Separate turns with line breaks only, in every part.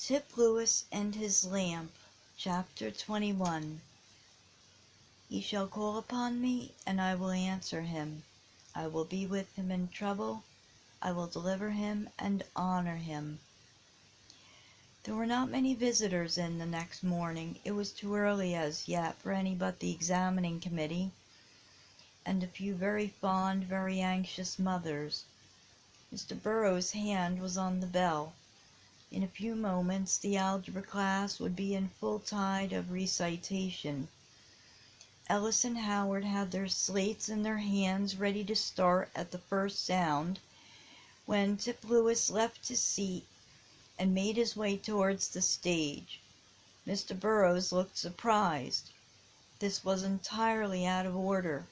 Tip Lewis and His Lamp, Chapter 21. He shall call upon me, and I will answer him. I will be with him in trouble. I will deliver him and honor him. There were not many visitors in the next morning. It was too early as yet for any but the examining committee and a few very fond, very anxious mothers. Mr. Burroughs' hand was on the bell. In a few moments the algebra class would be in full tide of recitation. Ellis and Howard had their slates in their hands ready to start at the first sound, when Tip Lewis left his seat and made his way towards the stage. Mr. Burroughs looked surprised. This was entirely out of order,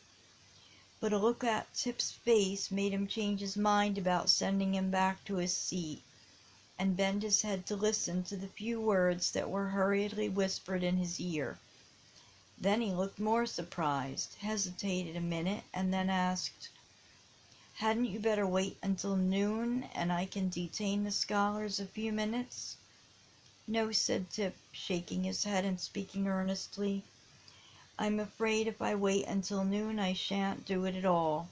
but a look at Tip's face made him change his mind about sending him back to his seat, and bend his head to listen to the few words that were hurriedly whispered in his ear. Then he looked more surprised, hesitated a minute, and then asked, "Hadn't you better wait until noon, and I can detain the scholars a few minutes?" "No," said Tip, shaking his head and speaking earnestly. "I'm afraid if I wait until noon I shan't do it at all."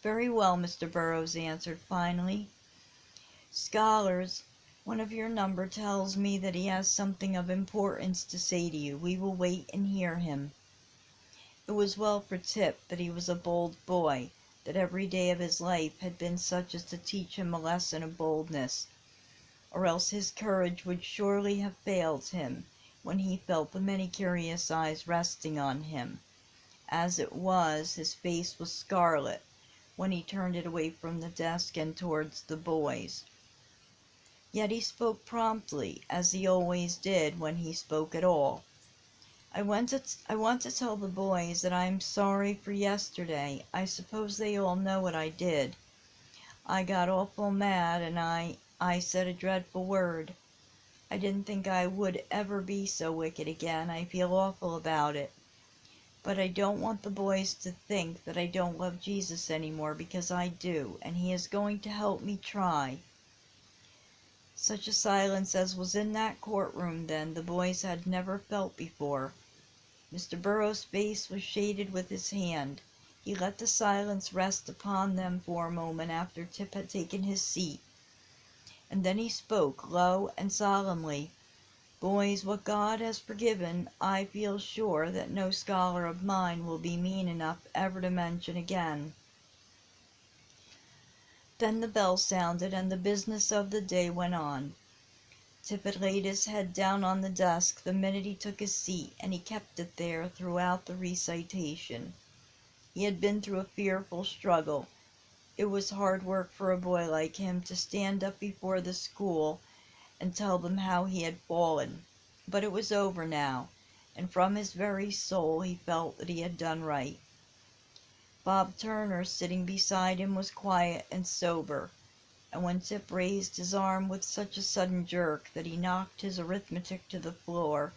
"Very well," Mr. Burroughs answered finally. "Scholars, one of your number tells me that he has something of importance to say to you. We will wait and hear him." It was well for Tip that he was a bold boy, that every day of his life had been such as to teach him a lesson of boldness, or else his courage would surely have failed him when he felt the many curious eyes resting on him. As it was, his face was scarlet when he turned it away from the desk and towards the boys. Yet he spoke promptly, as he always did when he spoke at all. I want to tell the boys that I am sorry for yesterday. I suppose they all know what I did. I got awful mad, and I said a dreadful word. I didn't think I would ever be so wicked again. I feel awful about it. But I don't want the boys to think that I don't love Jesus any more, because I do, and he is going to help me try." Such a silence as was in that courtroom then the boys had never felt before. Mr. Burroughs' face was shaded with his hand. He let the silence rest upon them for a moment after Tip had taken his seat, and then he spoke low and solemnly. "Boys, what God has forgiven, I feel sure that no scholar of mine will be mean enough ever to mention again." Then the bell sounded, and the business of the day went on. Tip had laid his head down on the desk the minute he took his seat, and he kept it there throughout the recitation. He had been through a fearful struggle. It was hard work for a boy like him to stand up before the school and tell them how he had fallen. But it was over now, and from his very soul he felt that he had done right. Bob Turner, sitting beside him, was quiet and sober, and when Tip raised his arm with such a sudden jerk that he knocked his arithmetic to the floor,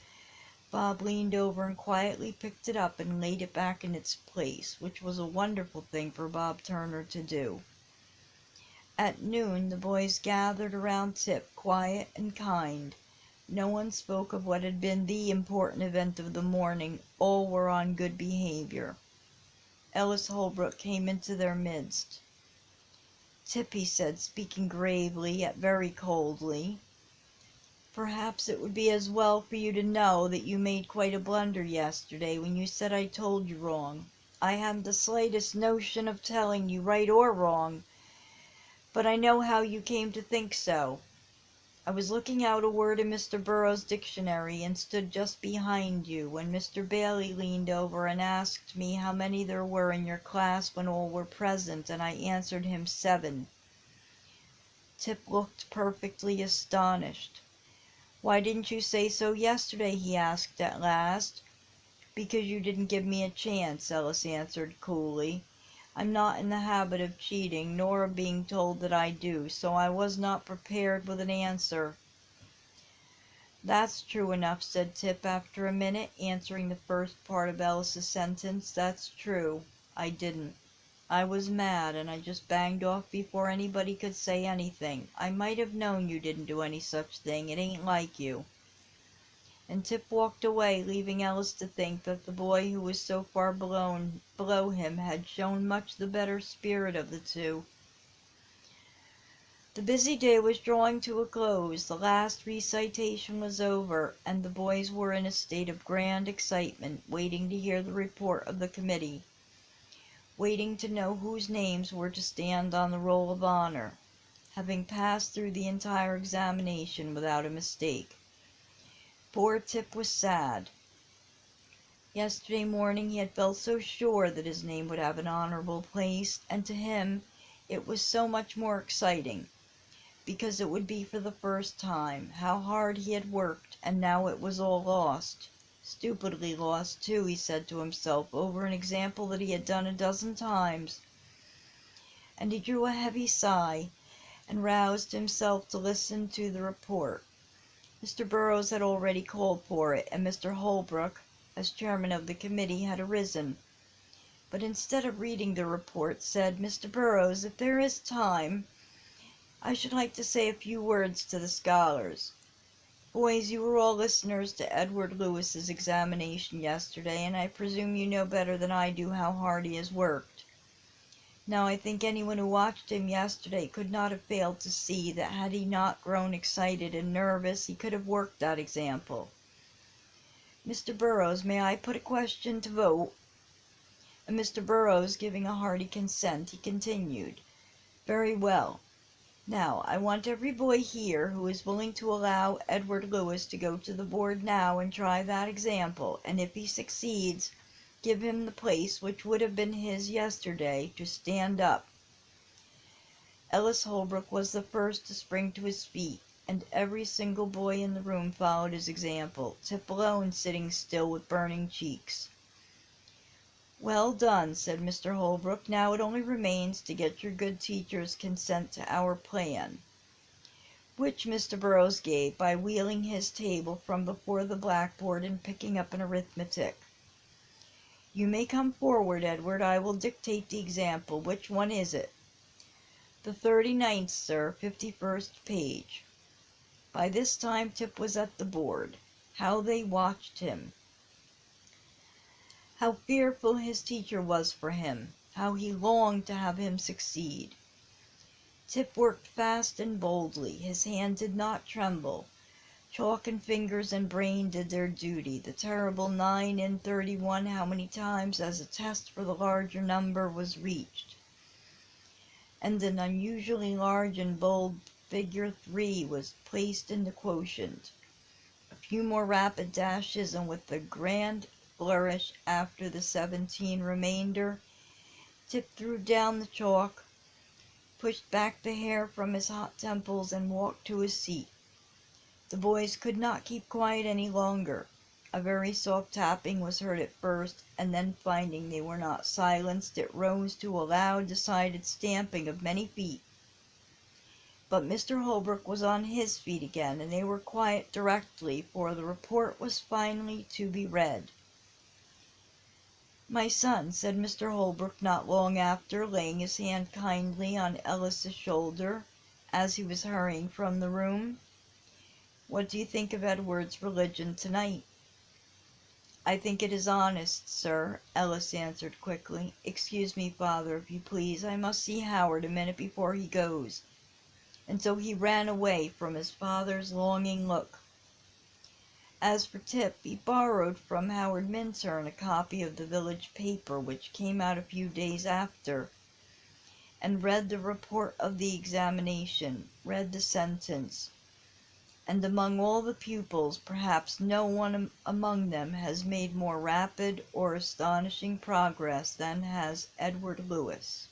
Bob leaned over and quietly picked it up and laid it back in its place, which was a wonderful thing for Bob Turner to do. At noon the boys gathered around Tip, quiet and kind. No one spoke of what had been the important event of the morning. All were on good behavior. Ellis Holbrook came into their midst. "Tip," he said, speaking gravely yet very coldly, "perhaps it would be as well for you to know that you made quite a blunder yesterday when you said I told you wrong. I hadn't the slightest notion of telling you right or wrong, but I know how you came to think so. I was looking out a word in Mr. Burroughs' dictionary and stood just behind you when Mr. Bailey leaned over and asked me how many there were in your class when all were present, and I answered him 7. Tip looked perfectly astonished. "Why didn't you say so yesterday?" he asked at last. "Because you didn't give me a chance," Ellis answered coolly. "I'm not in the habit of cheating, nor of being told that I do, so I was not prepared with an answer." "That's true enough," said Tip after a minute, answering the first part of Ellis's sentence. "That's true. I didn't. I was mad, and I just banged off before anybody could say anything. I might have known you didn't do any such thing. It ain't like you." And Tip walked away, leaving Ellis to think that the boy who was so far below him had shown much the better spirit of the two. The busy day was drawing to a close. The last recitation was over, and the boys were in a state of grand excitement, waiting to hear the report of the committee, waiting to know whose names were to stand on the roll of honor, having passed through the entire examination without a mistake. Poor Tip was sad. Yesterday morning he had felt so sure that his name would have an honorable place, and to him it was so much more exciting, because it would be for the first time. How hard he had worked, and now it was all lost. Stupidly lost, too, he said to himself, over an example that he had done a dozen times. And he drew a heavy sigh, and roused himself to listen to the report. Mr. Burrows had already called for it, and Mr. Holbrook, as chairman of the committee, had arisen, but instead of reading the report, said, "Mr. Burrows, if there is time, I should like to say a few words to the scholars. Boys, you were all listeners to Edward Lewis's examination yesterday, and I presume you know better than I do how hard he has worked. Now, I think anyone who watched him yesterday could not have failed to see that had he not grown excited and nervous, he could have worked that example. Mr. Burrows, may I put a question to vote?" And Mr. Burrows giving a hearty consent, he continued, "Very well. Now, I want every boy here who is willing to allow Edward Lewis to go to the board now and try that example, and if he succeeds, give him the place which would have been his yesterday, to stand up." Ellis Holbrook was the first to spring to his feet, and every single boy in the room followed his example, Tip alone sitting still with burning cheeks. "Well done," said Mr. Holbrook. "Now it only remains to get your good teacher's consent to our plan," which Mr. Burrows gave by wheeling his table from before the blackboard and picking up an arithmetic. "You may come forward, Edward. I will dictate the example. Which one is it?" "The 39th, sir, 51st page." By this time Tip was at the board. How they watched him! How fearful his teacher was for him! How he longed to have him succeed! Tip worked fast and boldly. His hand did not tremble. Chalk and fingers and brain did their duty. The terrible 9 in 31, how many times, as a test for the larger number, was reached, and an unusually large and bold figure 3 was placed in the quotient. A few more rapid dashes, and with a grand flourish after the 17 remainder, Tip threw down the chalk, pushed back the hair from his hot temples, and walked to his seat. The boys could not keep quiet any longer. A very soft tapping was heard at first, and then, finding they were not silenced, it rose to a loud, decided stamping of many feet. But Mr. Holbrook was on his feet again, and they were quiet directly, for the report was finally to be read. "My son," said Mr. Holbrook not long after, laying his hand kindly on Ellis's shoulder as he was hurrying from the room, "what do you think of Edward's religion tonight?" "I think it is honest, sir," Ellis answered quickly. "Excuse me, father, if you please. I must see Howard a minute before he goes." And so he ran away from his father's longing look. As for Tip, he borrowed from Howard Minturn a copy of the village paper, which came out a few days after, and read the report of the examination, read the sentence, and among all the pupils, perhaps no one among them has made more rapid or astonishing progress than has Edward Lewis.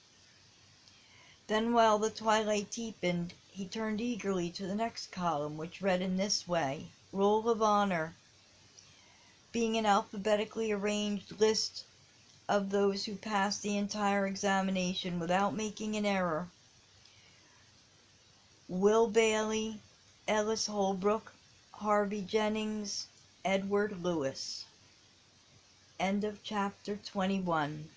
Then, while the twilight deepened, he turned eagerly to the next column, which read in this way: Roll of Honor, being an alphabetically arranged list of those who passed the entire examination without making an error: Will Bailey, Ellis Holbrook, Harvey Jennings, Edward Lewis. End of chapter 21.